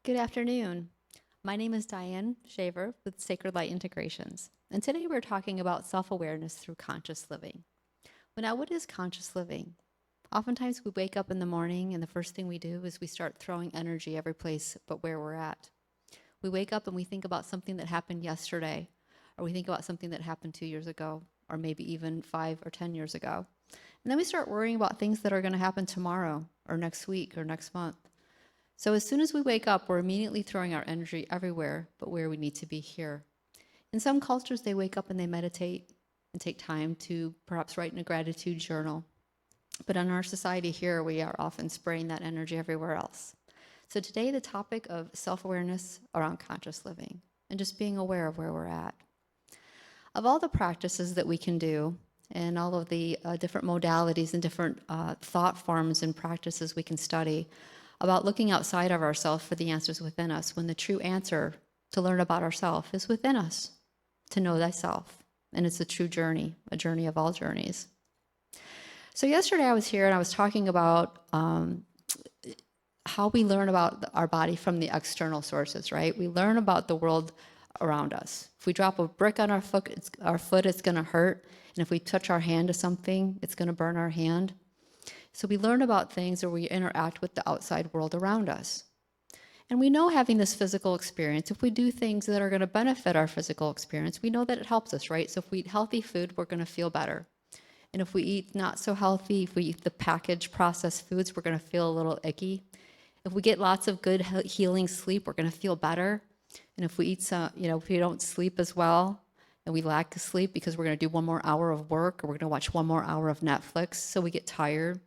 Good afternoon. My name is Dianne Shaver with Sacred Light Integrations, and today we're talking about self-awareness through conscious living. Well, now, what is conscious living? Oftentimes we wake up in the morning and the first thing we do is we start throwing energy every place but where we're at. We wake up and we think about something that happened yesterday, or we think about something that happened 2 years ago, or maybe even 5 or 10 years ago. And then we start worrying about things that are going to happen tomorrow, or next week, or next month. So as soon as we wake up, we're immediately throwing our energy everywhere but where we need to be here. In some cultures, they wake up and they meditate and take time to perhaps write in a gratitude journal. But in our society here, we are often spraying that energy everywhere else. So today, the topic of self-awareness around conscious living and just being aware of where we're at. Of all the practices that we can do and all of the different modalities and different thought forms and practices we can study, about looking outside of ourselves for the answers within us, when the true answer to learn about ourselves is within us, to know thyself. And it's a true journey, a journey of all journeys. So yesterday I was here and I was talking about how we learn about our body from the external sources, right? We learn about the world around us. If we drop a brick on our foot, it's going to hurt. And if we touch our hand to something, it's going to burn our hand. So we learn about things or we interact with the outside world around us. And we know, having this physical experience, if we do things that are going to benefit our physical experience, we know that it helps us, right? So if we eat healthy food, we're going to feel better. And if we eat not so healthy, if we eat the packaged processed foods, we're going to feel a little icky. If we get lots of good healing sleep, we're going to feel better. And if we eat some, if we don't sleep as well, and we lack the sleep because we're going to do one more hour of work, or we're going to watch one more hour of Netflix, so we get tired.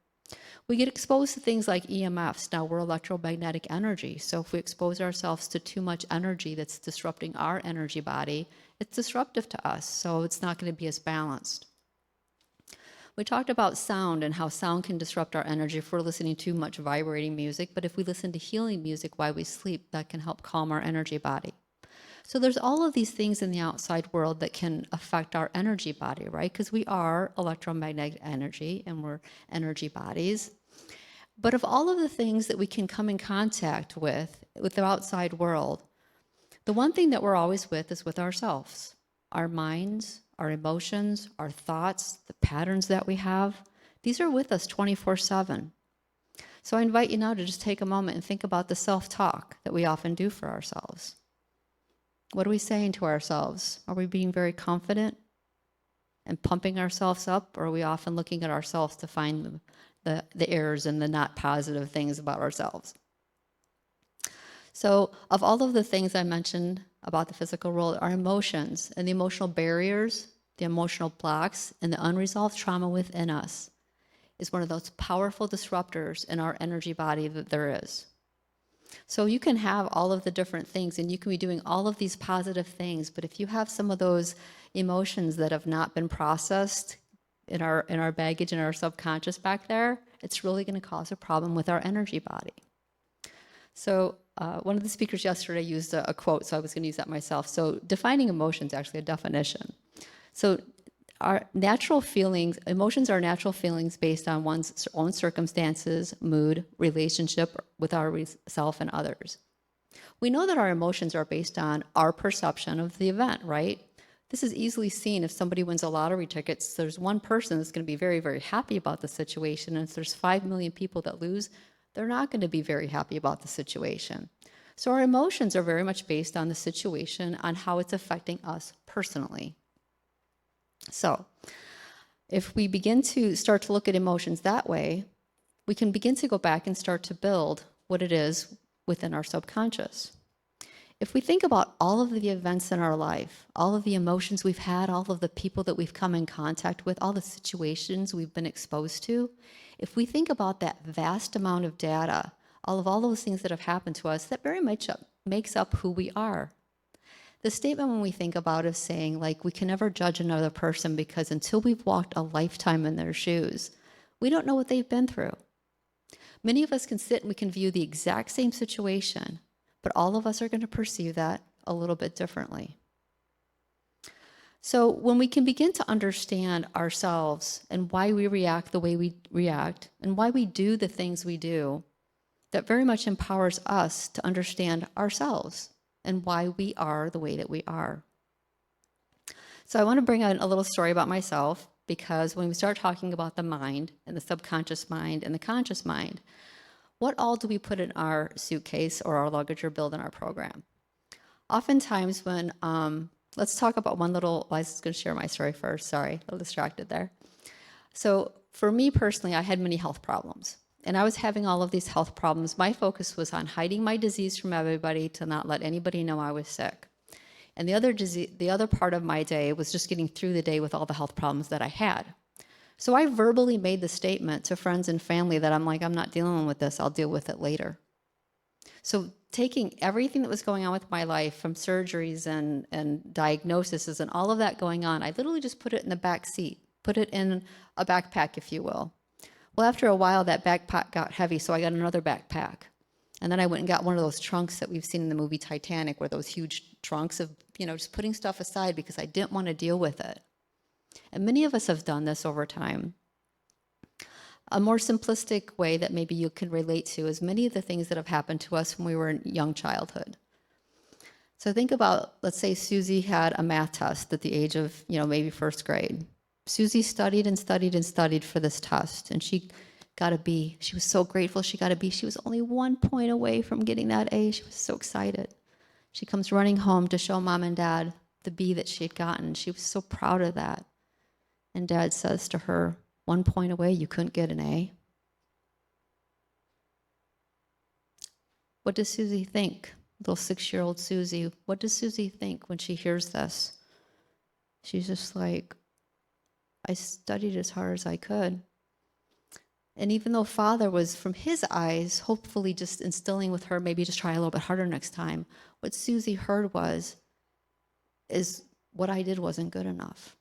We get exposed to things like EMFs. Now, we're electromagnetic energy. So if we expose ourselves to too much energy that's disrupting our energy body, it's disruptive to us. So it's not going to be as balanced. We talked about sound and how sound can disrupt our energy if we're listening to too much vibrating music. But if we listen to healing music while we sleep, that can help calm our energy body. So there's all of these things in the outside world that can affect our energy body, right? Because we are electromagnetic energy and we're energy bodies. But of all of the things that we can come in contact with the outside world, the one thing that we're always with is with ourselves. Our minds, our emotions, our thoughts, the patterns that we have, these are with us 24/7. So I invite you now to just take a moment and think about the self-talk that we often do for ourselves. What are we saying to ourselves? Are we being very confident and pumping ourselves up, or are we often looking at ourselves to find the errors and the not positive things about ourselves? So of all of the things I mentioned about the physical world, our emotions and the emotional barriers, the emotional blocks, and the unresolved trauma within us is one of those powerful disruptors in our energy body that there is. So you can have all of the different things and you can be doing all of these positive things, but if you have some of those emotions that have not been processed in our baggage and our subconscious back there, it's really going to cause a problem with our energy body. So one of the speakers yesterday used a quote, so I was going to use that myself. So defining emotions, actually a definition. So our natural feelings, emotions are natural feelings based on one's own circumstances, mood, relationship with ourself and others. We know that our emotions are based on our perception of the event, right? This is easily seen if somebody wins a lottery ticket. There's one person that's going to be very, very happy about the situation, and if there's 5 million people that lose, they're not going to be very happy about the situation. So our emotions are very much based on the situation, on how it's affecting us personally. So if we begin to start to look at emotions that way, we can begin to go back and start to build what it is within our subconscious. If we think about all of the events in our life, all of the emotions we've had, all of the people that we've come in contact with, all the situations we've been exposed to, if we think about that vast amount of data, all those things that have happened to us, that very much makes up who we are. The statement when we think about is saying, like, we can never judge another person because until we've walked a lifetime in their shoes, we don't know what they've been through. Many of us can sit and we can view the exact same situation, but all of us are going to perceive that a little bit differently. So when we can begin to understand ourselves and why we react the way we react and why we do the things we do, that very much empowers us to understand ourselves and why we are the way that we are. So I want to bring in a little story about myself, because when we start talking about the mind and the subconscious mind and the conscious mind, what all do we put in our suitcase or our luggage or build in our program? Oftentimes when, let's talk about one little, I was going to share my story first. Sorry, a little distracted there. So for me personally, I had many health problems. And I was having all of these health problems. My focus was on hiding my disease from everybody to not let anybody know I was sick. And the other part of my day was just getting through the day with all the health problems that I had. So I verbally made the statement to friends and family that I'm not dealing with this, I'll deal with it later. So taking everything that was going on with my life, from surgeries and diagnoses and all of that going on, I literally just put it in the back seat, put it in a backpack, if you will. Well, after a while, that backpack got heavy, so I got another backpack. And then I went and got one of those trunks that we've seen in the movie Titanic, where those huge trunks of, just putting stuff aside because I didn't want to deal with it. And many of us have done this over time. A more simplistic way that maybe you can relate to is many of the things that have happened to us when we were in young childhood. So think about, let's say Susie had a math test at the age of, maybe first grade. Susie studied and studied and studied for this test, and she got a B. She was so grateful she got a B. She was only 1 point away from getting that A. She was so excited. She comes running home to show mom and dad the B that she had gotten. She was so proud of that. And dad says to her, 1 point away, you couldn't get an A? What does Susie think? Little 6-year-old Susie, what does Susie think when she hears this? She's just like, I studied as hard as I could. And even though Father was, from his eyes, hopefully just instilling with her, maybe just try a little bit harder next time, what Susie heard is what I did wasn't good enough.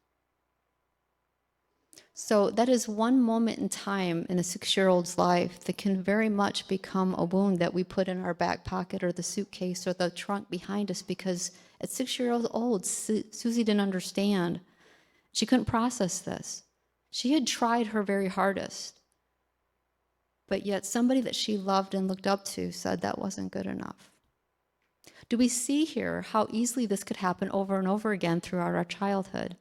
So that is one moment in time in a 6-year-old's life that can very much become a wound that we put in our back pocket or the suitcase or the trunk behind us, because at 6 years old, Susie didn't understand. She couldn't process this. She had tried her very hardest, but yet somebody that she loved and looked up to said that wasn't good enough. Do we see here how easily this could happen over and over again throughout our childhood?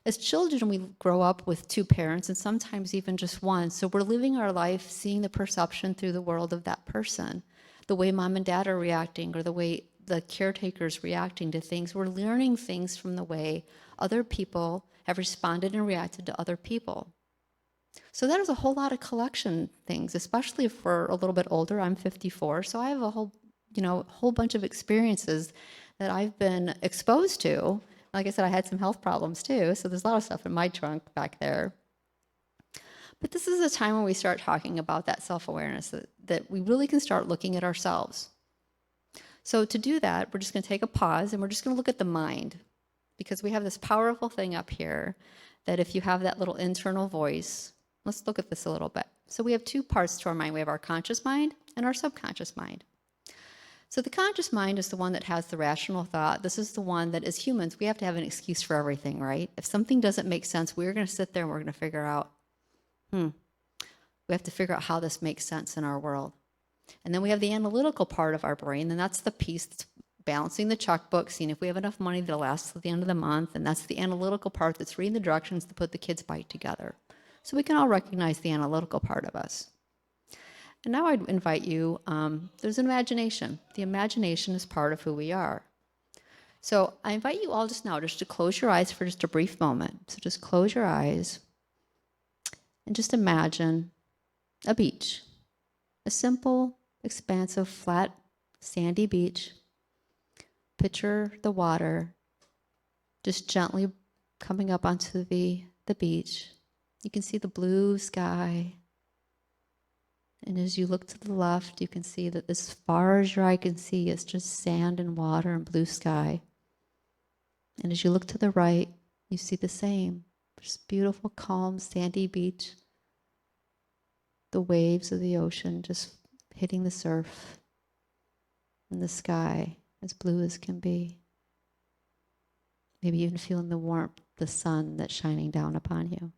As children, we grow up with 2 parents and sometimes even just one. So we're living our life seeing the perception through the world of that person, the way mom and dad are reacting or the way the caretaker's reacting to things. We're learning things from the way other people have responded and reacted to other people. So that is a whole lot of collection things, especially if we're a little bit older. I'm 54, so I have a whole bunch of experiences that I've been exposed to. Like I said, I had some health problems too, so there's a lot of stuff in my trunk back there. But this is a time when we start talking about that self-awareness, that we really can start looking at ourselves. So to do that, we're just going to take a pause and we're just going to look at the mind, because we have this powerful thing up here that if you have that little internal voice, let's look at this a little bit. So we have 2 parts to our mind. We have our conscious mind and our subconscious mind. So the conscious mind is the one that has the rational thought. This is the one that, as humans, we have to have an excuse for everything, right? If something doesn't make sense, we're going to sit there and we're going to figure out, we have to figure out how this makes sense in our world. And then we have the analytical part of our brain, and that's the piece that's balancing the checkbook, seeing if we have enough money that lasts till the end of the month, and that's the analytical part that's reading the directions to put the kids' bite together. So we can all recognize the analytical part of us. And now I'd invite you, there's an imagination. The imagination is part of who we are. So I invite you all just now just to close your eyes for just a brief moment. So just close your eyes and just imagine a beach. A simple, expansive, flat, sandy beach. Picture the water just gently coming up onto the beach. You can see the blue sky. And as you look to the left, you can see that as far as your eye can see is just sand and water and blue sky. And as you look to the right, you see the same. Just beautiful, calm, sandy beach. The waves of the ocean just hitting the surf. And the sky as blue as can be. Maybe even feeling the warmth, the sun that's shining down upon you.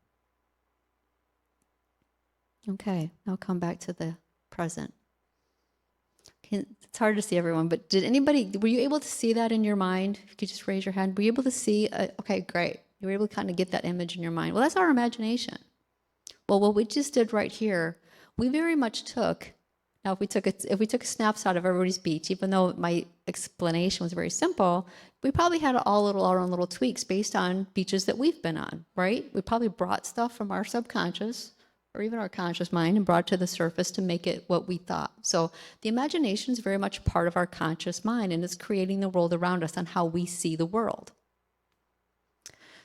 Okay, now come back to the present. It's hard to see everyone, but were you able to see that in your mind? If you could just raise your hand. Were you able to see, okay, great. You were able to kind of get that image in your mind. Well, that's our imagination. Well, what we just did right here, we very much took, now if we took a snapshot of everybody's beach, even though my explanation was very simple, we probably had our own little tweaks based on beaches that we've been on, right? We probably brought stuff from our subconscious or even our conscious mind and brought it to the surface to make it what we thought. So the imagination is very much part of our conscious mind, and it's creating the world around us on how we see the world.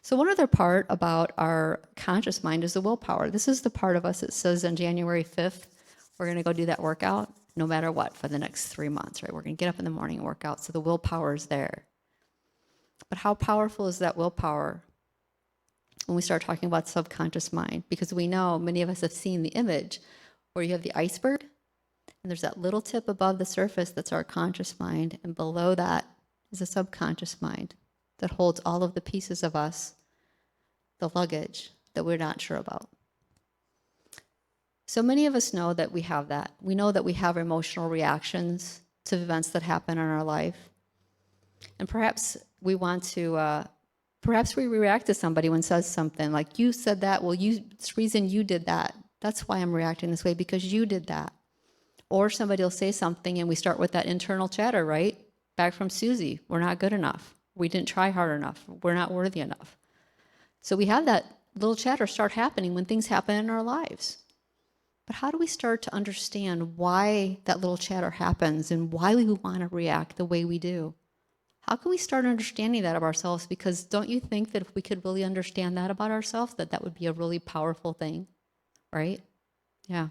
So one other part about our conscious mind is the willpower. This is the part of us that says on January 5th, we're going to go do that workout no matter what for the next 3 months, right? We're going to get up in the morning and work out. So the willpower is there. But how powerful is that willpower when we start talking about subconscious mind? Because we know many of us have seen the image where you have the iceberg and there's that little tip above the surface that's our conscious mind, and below that is a subconscious mind that holds all of the pieces of us, the luggage that we're not sure about. So many of us know that we have that. We know that we have emotional reactions to events that happen in our life. And perhaps we want to, perhaps we react to somebody when says something like, you said that, well, it's the reason you did that. That's why I'm reacting this way, because you did that. Or somebody will say something and we start with that internal chatter, right? Back from Susie, we're not good enough. We didn't try hard enough. We're not worthy enough. So we have that little chatter start happening when things happen in our lives. But how do we start to understand why that little chatter happens and why we want to react the way we do? How can we start understanding that of ourselves? Because don't you think that if we could really understand that about ourselves, that would be a really powerful thing, right? Yeah.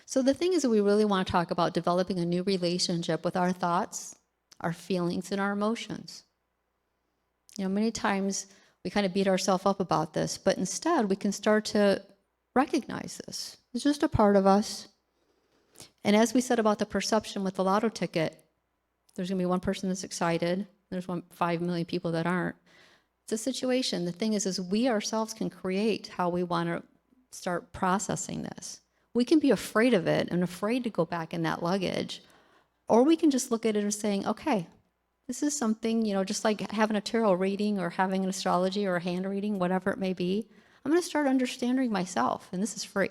So the thing is that we really want to talk about developing a new relationship with our thoughts, our feelings, and our emotions. You know, many times we kind of beat ourselves up about this, but instead we can start to recognize this. It's just a part of us. And as we said about the perception with the lotto ticket, there's going to be one person that's excited. There's 5 million people that aren't. It's a situation. The thing is we ourselves can create how we want to start processing this. We can be afraid of it and afraid to go back in that luggage. Or we can just look at it and saying, okay, this is something, you know, just like having a tarot reading or having an astrology or a hand reading, whatever it may be. I'm going to start understanding myself, and this is free.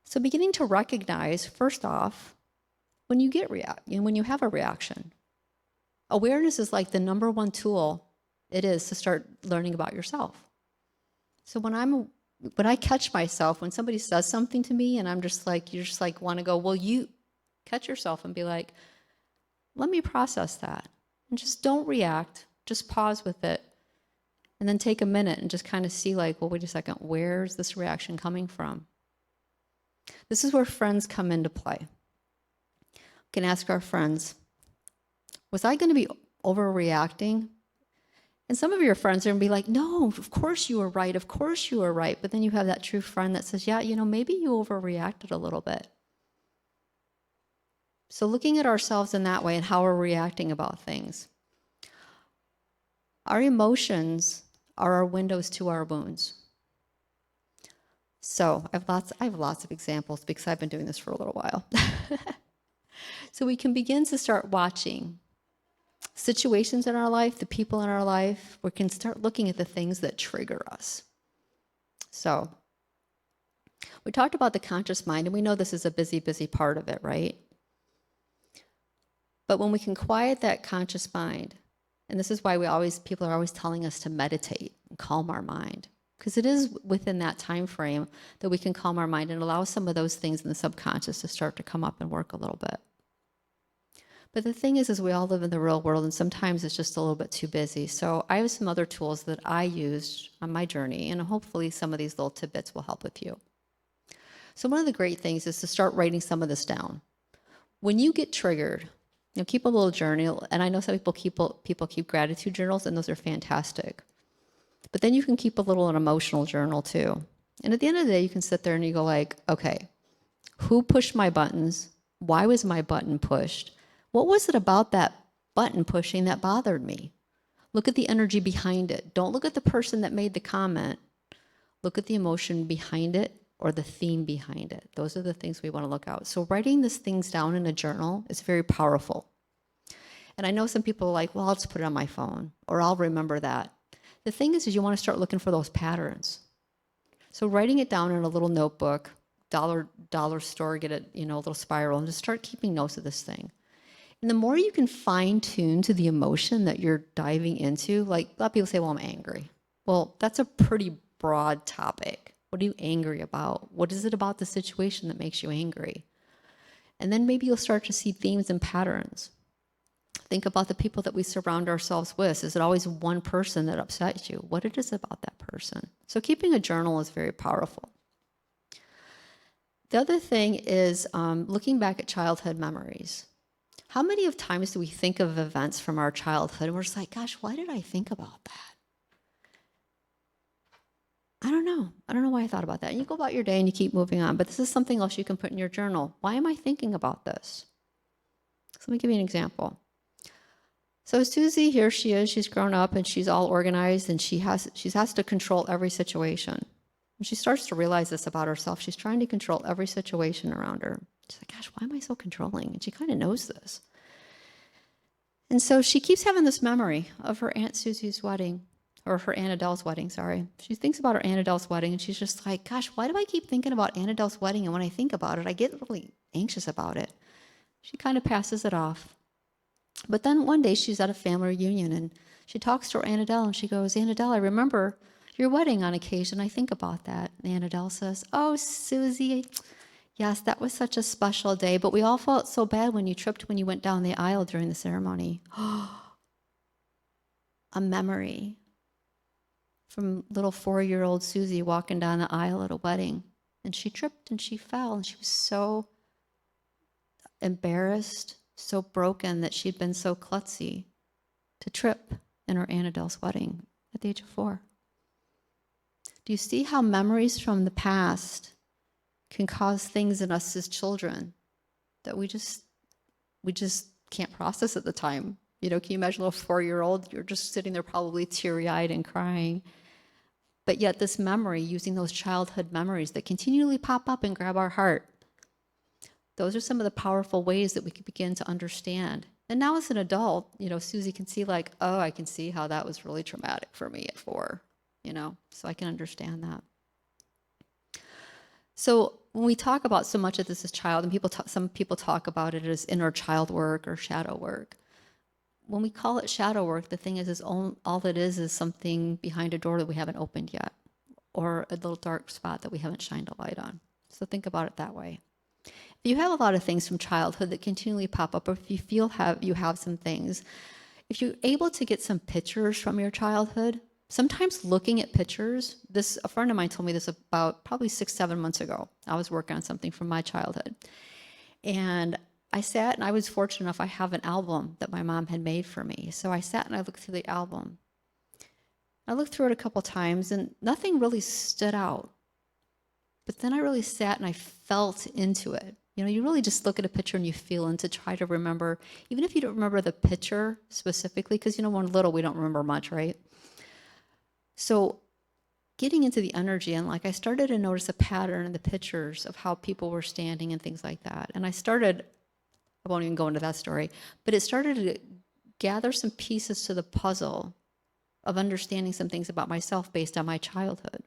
So beginning to recognize, first off, when you when you have a reaction, awareness is like the number one tool it is to start learning about yourself. So when I catch myself, when somebody says something to me and I'm just like, you just like want to go, well, you catch yourself and be like, let me process that. And just don't react, just pause with it. And then take a minute and just kind of see like, well, wait a second, where's this reaction coming from? This is where friends come into play. We can ask our friends, was I going to be overreacting? And some of your friends are going to be like, no, of course you were right. Of course you were right. But then you have that true friend that says, yeah, you know, maybe you overreacted a little bit. So looking at ourselves in that way and how we're reacting about things. Our emotions are our windows to our wounds. So I have lots of examples because I've been doing this for a little while. So we can begin to start watching situations in our life, the people in our life. We can start looking at the things that trigger us. So we talked about the conscious mind, and we know this is a busy, busy part of it, right? But when we can quiet that conscious mind, and this is why people are always telling us to meditate and calm our mind, because it is within that time frame that we can calm our mind and allow some of those things in the subconscious to start to come up and work a little bit. But the thing is we all live in the real world, and sometimes it's just a little bit too busy. So I have some other tools that I used on my journey, and hopefully some of these little tidbits will help with you. So one of the great things is to start writing some of this down. When you get triggered, you know, keep a little journal, and I know some people keep gratitude journals, and those are fantastic. But then you can keep an emotional journal too. And at the end of the day, you can sit there and you go like, okay, who pushed my buttons? Why was my button pushed? What was it about that button pushing that bothered me? Look at the energy behind it. Don't look at the person that made the comment. Look at the emotion behind it or the theme behind it. Those are the things we want to look out. So writing these things down in a journal is very powerful. And I know some people are like, well, I'll just put it on my phone, or I'll remember that. The thing is you want to start looking for those patterns. So writing it down in a little notebook, dollar store, get it, a little spiral, and just start keeping notes of this thing. And the more you can fine tune to the emotion that you're diving into, like a lot of people say, well, I'm angry. Well, that's a pretty broad topic. What are you angry about? What is it about the situation that makes you angry? And then maybe you'll start to see themes and patterns. Think about the people that we surround ourselves with. Is it always one person that upsets you? What it is about that person? So keeping a journal is very powerful. The other thing is looking back at childhood memories. How many of times do we think of events from our childhood and we're just like, gosh, why did I think about that? I don't know why I thought about that. And you go about your day and you keep moving on. But this is something else you can put in your journal. Why am I thinking about this? So let me give you an example. So Susie, here she is. She's grown up and she's all organized and she has to control every situation. And she starts to realize this about herself. She's trying to control every situation around her. She's like, gosh, why am I so controlling? And she kind of knows this. And so she keeps having this memory of her Aunt Susie's wedding. Or her Aunt Adele's wedding, sorry. She thinks about her Aunt Adele's wedding, and she's just like, gosh, why do I keep thinking about Aunt Adele's wedding? And when I think about it, I get really anxious about it. She kind of passes it off. But then one day she's at a family reunion, and she talks to her Aunt Adele, and she goes, Aunt Adele, I remember your wedding on occasion. I think about that. And Aunt Adele says, oh, Susie, yes, that was such a special day, but we all felt so bad when you tripped when you went down the aisle during the ceremony. A memory from little 4-year-old Susie walking down the aisle at a wedding. And she tripped and she fell and she was so embarrassed, so broken that she'd been so klutzy to trip in her Aunt Adele's wedding at the age of 4. Do you see how memories from the past can cause things in us as children that we just can't process at the time? Can you imagine a little 4-year-old? You're just sitting there probably teary-eyed and crying. But yet this memory, using those childhood memories that continually pop up and grab our heart, those are some of the powerful ways that we can begin to understand. And now as an adult, Susie can see like, oh, I can see how that was really traumatic for me at 4, so I can understand that. So when we talk about so much of this as child, and some people talk about it as inner child work or shadow work. When we call it shadow work, the thing is all it is something behind a door that we haven't opened yet, or a little dark spot that we haven't shined a light on. So think about it that way. If you have a lot of things from childhood that continually pop up, or if you feel you have some things, if you're able to get some pictures from your childhood, sometimes looking at pictures, a friend of mine told me this about probably 6-7 months ago. I was working on something from my childhood. And I sat and I was fortunate enough, I have an album that my mom had made for me. So I sat and I looked through the album. I looked through it a couple times and nothing really stood out. But then I really sat and I felt into it. You really just look at a picture and you feel into try to remember, even if you don't remember the picture specifically, because when we're little, we don't remember much, right? So getting into the energy, and I started to notice a pattern in the pictures of how people were standing and things like that. And I won't even go into that story, but it started to gather some pieces to the puzzle of understanding some things about myself based on my childhood.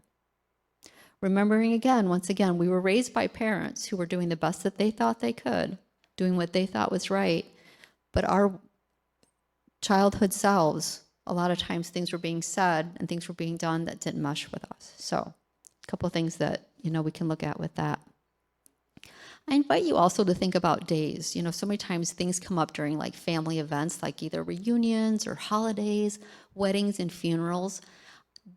Remembering once again, we were raised by parents who were doing the best that they thought they could, doing what they thought was right, but our childhood selves, a lot of times things were being said and things were being done that didn't mesh with us. So a couple of things that, we can look at with that. I invite you also to think about days. So many times things come up during family events, like either reunions or holidays, weddings and funerals.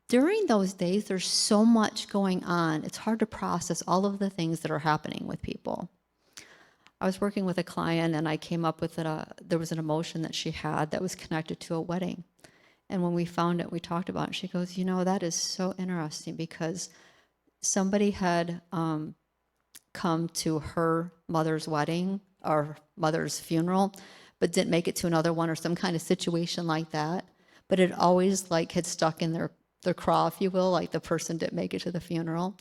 During those days, there's so much going on. It's hard to process all of the things that are happening with people. I was working with a client and I came up with there was an emotion that she had that was connected to a wedding. And when we found it, we talked about it. She goes, that is so interesting because somebody had come to her mother's wedding or mother's funeral, but didn't make it to another one or some kind of situation like that. But it always had stuck in their craw, if you will, the person didn't make it to the funeral.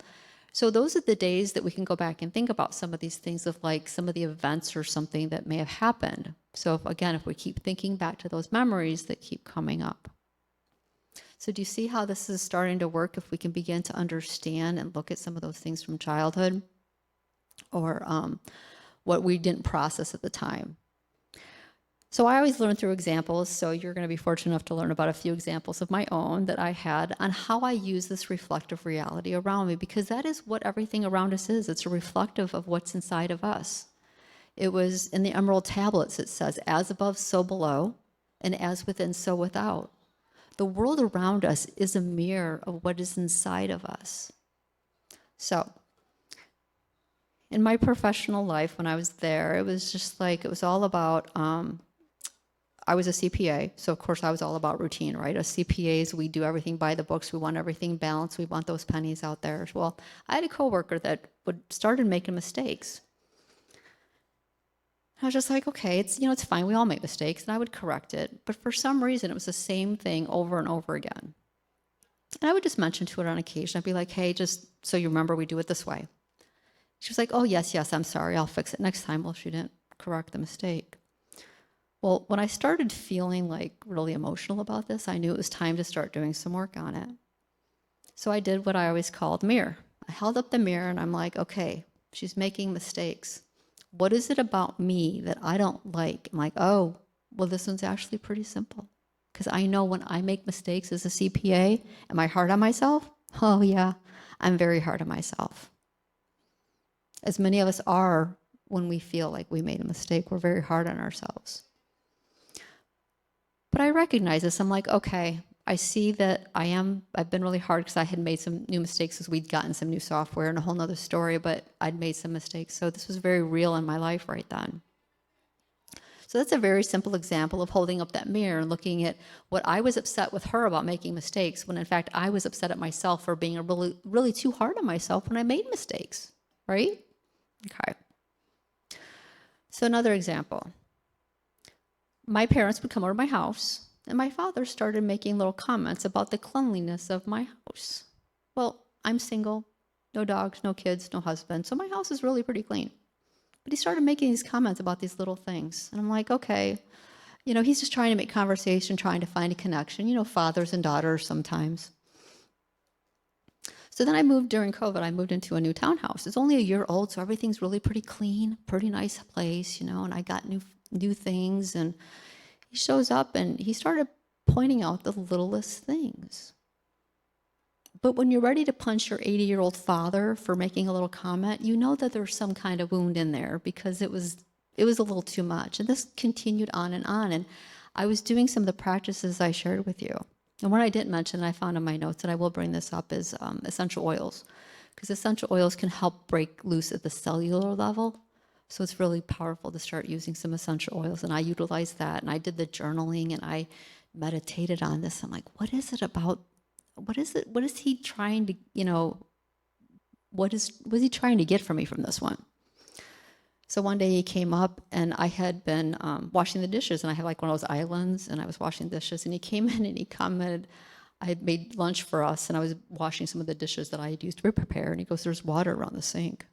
So those are the days that we can go back and think about some of these things of like some of the events or something that may have happened. So if we keep thinking back to those memories that keep coming up. So do you see how this is starting to work if we can begin to understand and look at some of those things from childhood or what we didn't process at the time? So I always learn through examples, so you're going to be fortunate enough to learn about a few examples of my own that I had on how I use this reflective reality around me, because that is what everything around us is. It's a reflective of what's inside of us. It was in the Emerald Tablets, it says, as above, so below, and as within, so without. The world around us is a mirror of what is inside of us. So in my professional life, when I was there, it was just like, it was all about, I was a CPA, so of course I was all about routine, right? As CPAs, we do everything by the books. We want everything balanced. We want those pennies out there. Well, I had a coworker that started making mistakes. I was just like, okay, it's fine. We all make mistakes, and I would correct it. But for some reason, it was the same thing over and over again. And I would just mention to her on occasion. I'd be like, hey, just so you remember, we do it this way. She was like, oh, yes, I'm sorry. I'll fix it next time. Well, she didn't correct the mistake. Well, when I started feeling like really emotional about this, I knew it was time to start doing some work on it. So I did what I always called mirror. I held up the mirror and I'm like, okay, she's making mistakes. What is it about me that I don't like? I'm like, oh, well, this one's actually pretty simple. Because I know when I make mistakes as a CPA, am I hard on myself? Oh, yeah, I'm very hard on myself. As many of us are when we feel like we made a mistake, we're very hard on ourselves. But I recognize this. I'm like, okay, I see that I've been really hard because I had made some new mistakes as we'd gotten some new software and a whole nother story, but I'd made some mistakes. So this was very real in my life right then. So that's a very simple example of holding up that mirror and looking at what I was upset with her about making mistakes, when in fact I was upset at myself for being really, really too hard on myself when I made mistakes, right? Okay. So another example. My parents would come over to my house, and my father started making little comments about the cleanliness of my house. Well, I'm single, no dogs, no kids, no husband, so my house is really pretty clean. But he started making these comments about these little things, and I'm like, okay, he's just trying to make conversation, trying to find a connection, fathers and daughters sometimes. So then I moved during COVID. I moved into a new townhouse. It's only a year old, so everything's really pretty clean, pretty nice place, and I got new things, and he shows up and he started pointing out the littlest things. But when you're ready to punch your 80-year-old father for making a little comment, you know that there's some kind of wound in there because it was a little too much. And this continued on. And I was doing some of the practices I shared with you. And what I didn't mention, I found in my notes, and I will bring this up, is essential oils. Because essential oils can help break loose at the cellular level. So it's really powerful to start using some essential oils. And I utilized that. And I did the journaling and I meditated on this. I'm like, what is it about? What is it? What is he trying to, what is he trying to get from me from this one? So one day he came up and I had been washing the dishes, and I had like one of those islands, and I was washing dishes, and he came in and he commented, I had made lunch for us and I was washing some of the dishes that I had used to prepare, and he goes, there's water around the sink.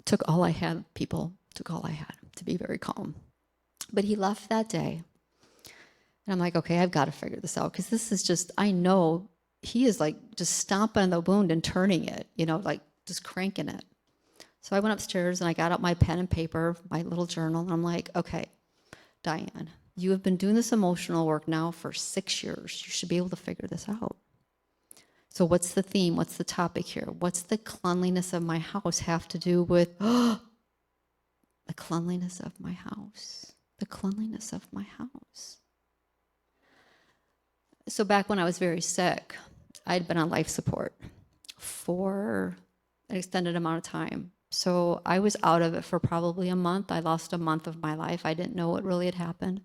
Took all I had, people, took all I had to be very calm. But he left that day. And I'm like, okay, I've got to figure this out, because this is just, I know he is like just stomping on the wound and turning it, like just cranking it. So I went upstairs and I got out my pen and paper, my little journal, and I'm like, okay, Dianne, you have been doing this emotional work now for 6 years. You should be able to figure this out. So what's the theme? What's the topic here? What's the cleanliness of my house have to do with the cleanliness of my house? The cleanliness of my house. So back when I was very sick, I'd been on life support for an extended amount of time. So I was out of it for probably a month. I lost a month of my life. I didn't know what really had happened.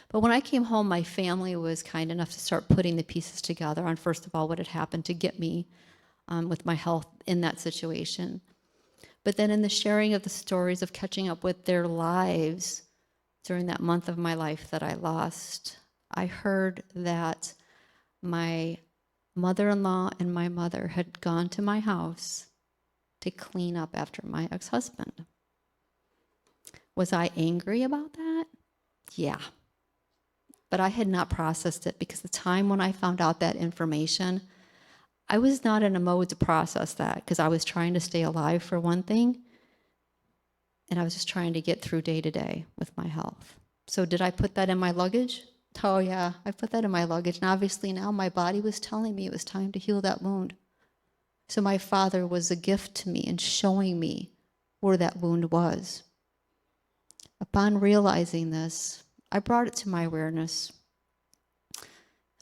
But when I came home, my family was kind enough to start putting the pieces together on, first of all, what had happened to get me with my health in that situation. But then in the sharing of the stories of catching up with their lives during that month of my life that I lost, I heard that my mother-in-law and my mother had gone to my house to clean up after my ex-husband. Was I angry about that? Yeah. But I had not processed it because the time when I found out that information, I was not in a mode to process that because I was trying to stay alive for one thing, and I was just trying to get through day to day with my health. So did I put that in my luggage? Oh yeah, I put that in my luggage. And obviously now my body was telling me it was time to heal that wound. So my father was a gift to me in showing me where that wound was. Upon realizing this, I brought it to my awareness.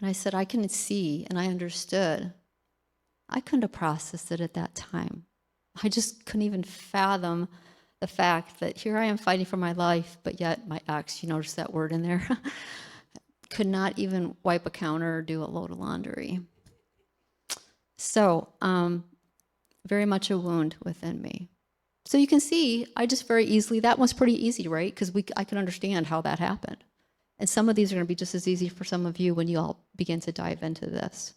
And I said, I can see, and I understood. I couldn't have processed it at that time. I just couldn't even fathom the fact that here I am fighting for my life, but yet my ex, you notice that word in there, could not even wipe a counter or do a load of laundry. So, very much a wound within me. So you can see, I just very easily, that one's pretty easy, right? Because I can understand how that happened. And some of these are going to be just as easy for some of you when you all begin to dive into this.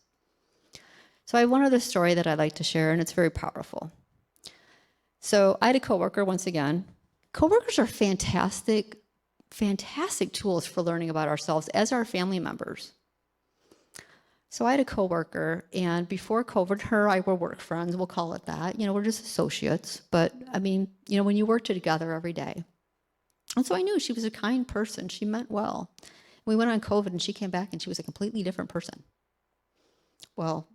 So I have one other story that I'd like to share, and it's very powerful. So I had a coworker, once again. Coworkers are fantastic, fantastic tools for learning about ourselves as our family members. So I had a coworker, and before COVID, her and I were work friends, we'll call it that. You know, we're just associates, but I mean, you know, when you work together every day. And so I knew she was a kind person. She meant well. We went on COVID, and she came back, and she was a completely different person. Well,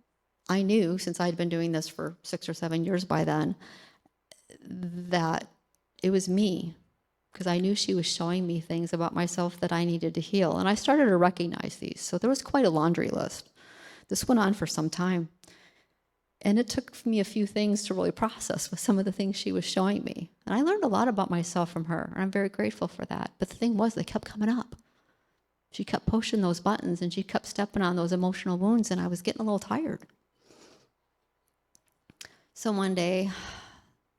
I knew, since I'd been doing this for 6 or 7 years by then, that it was me, because I knew she was showing me things about myself that I needed to heal. And I started to recognize these. So there was quite a laundry list. This went on for some time. And it took me a few things to really process with some of the things she was showing me. And I learned a lot about myself from her, and I'm very grateful for that. But the thing was, they kept coming up. She kept pushing those buttons, and she kept stepping on those emotional wounds, and I was getting a little tired. So one day,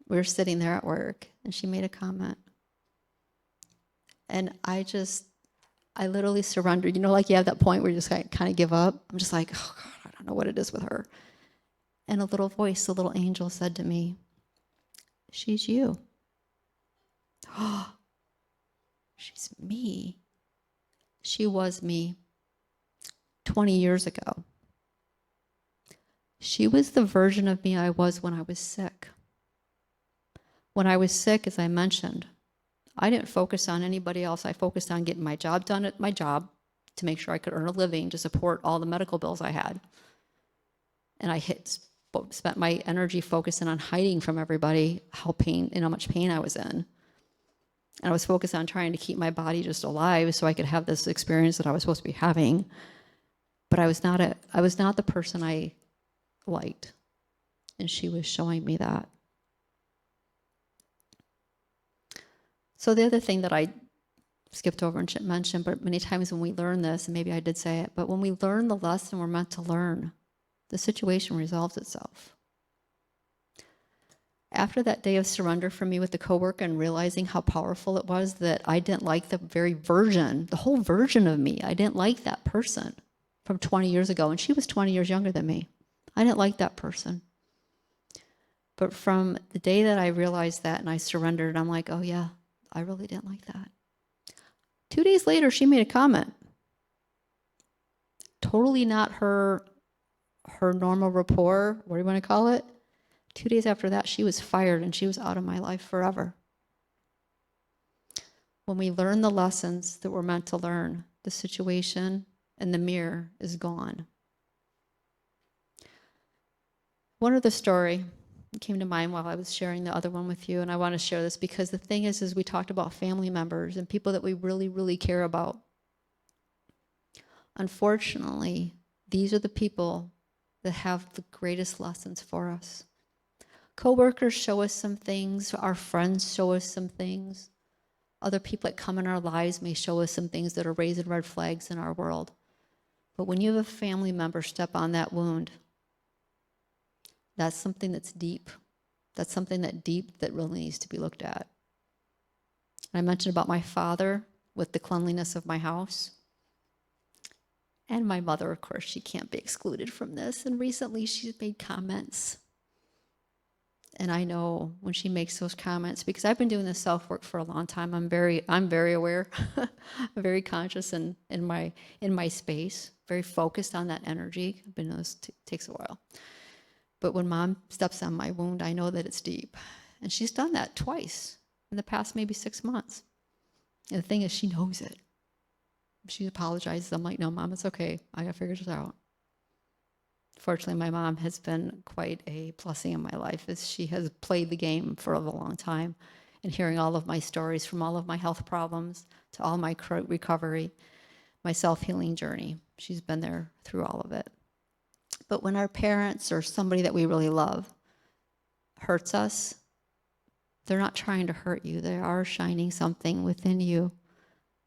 we were sitting there at work, and she made a comment. And I literally surrendered. You know, like you have that point where you just kind of give up? I'm just like, oh God, I don't know what it is with her. And a little voice, a little angel said to me, she's you. Oh, she's me. She was me 20 years ago. She was the version of me I was when I was sick. When I was sick, as I mentioned, I didn't focus on anybody else. I focused on getting my job done at my job to make sure I could earn a living to support all the medical bills I had. And I spent my energy focusing on hiding from everybody how much pain I was in. And I was focused on trying to keep my body just alive so I could have this experience that I was supposed to be having. But I was not the person I liked. And she was showing me that. So the other thing that I skipped over and should mention, but many times when we learn this, and maybe I did say it, but when we learn the lesson we're meant to learn, the situation resolves itself. After that day of surrender for me with the coworker and realizing how powerful it was that I didn't like the whole version of me. I didn't like that person from 20 years ago, and she was 20 years younger than me. I didn't like that person. But from the day that I realized that and I surrendered, I'm like, oh yeah, I really didn't like that. 2 days later, she made a comment. Totally not her normal rapport, what do you want to call it? 2 days after that, she was fired and she was out of my life forever. When we learn the lessons that we're meant to learn, the situation and the mirror is gone. One other story came to mind while I was sharing the other one with you, and I want to share this because the thing is we talked about family members and people that we really, really care about. Unfortunately, these are the people that have the greatest lessons for us. Coworkers show us some things, our friends show us some things. Other people that come in our lives may show us some things that are raising red flags in our world. But when you have a family member step on that wound, that's something that's deep. That's something that really needs to be looked at. I mentioned about my father with the cleanliness of my house. And my mother, of course, she can't be excluded from this. And recently she's made comments. And I know when she makes those comments, because I've been doing this self-work for a long time, I'm very aware, I'm very conscious in my space, very focused on that energy. I've been doing this takes a while. But when Mom steps on my wound, I know that it's deep. And she's done that twice in the past maybe 6 months. And the thing is, she knows it. She apologizes. I'm like, no, Mom, it's okay. I got to figure this out. Fortunately, my mom has been quite a blessing in my life, as she has played the game for a long time, and hearing all of my stories, from all of my health problems to all my recovery, my self-healing journey. She's been there through all of it. But when our parents or somebody that we really love hurts us, they're not trying to hurt you. They are shining something within you.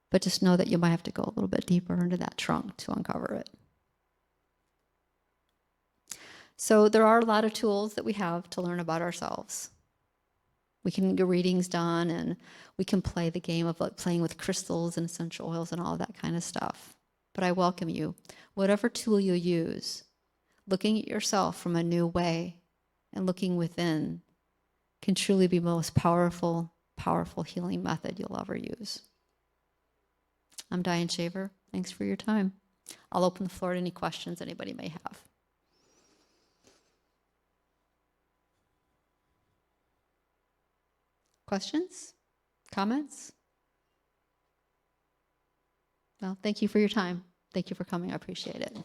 But just know that you might have to go a little bit deeper into that trunk to uncover it. So there are a lot of tools that we have to learn about ourselves. We can get readings done, and we can play the game of like playing with crystals and essential oils and all that kind of stuff. But I welcome you. Whatever tool you use, looking at yourself from a new way and looking within can truly be the most powerful healing method you'll ever use. I'm Dianne Shaver. Thanks for your time. I'll open the floor to any questions anybody may have. Questions? Comments? Well, thank you for your time. Thank you for coming. I appreciate it.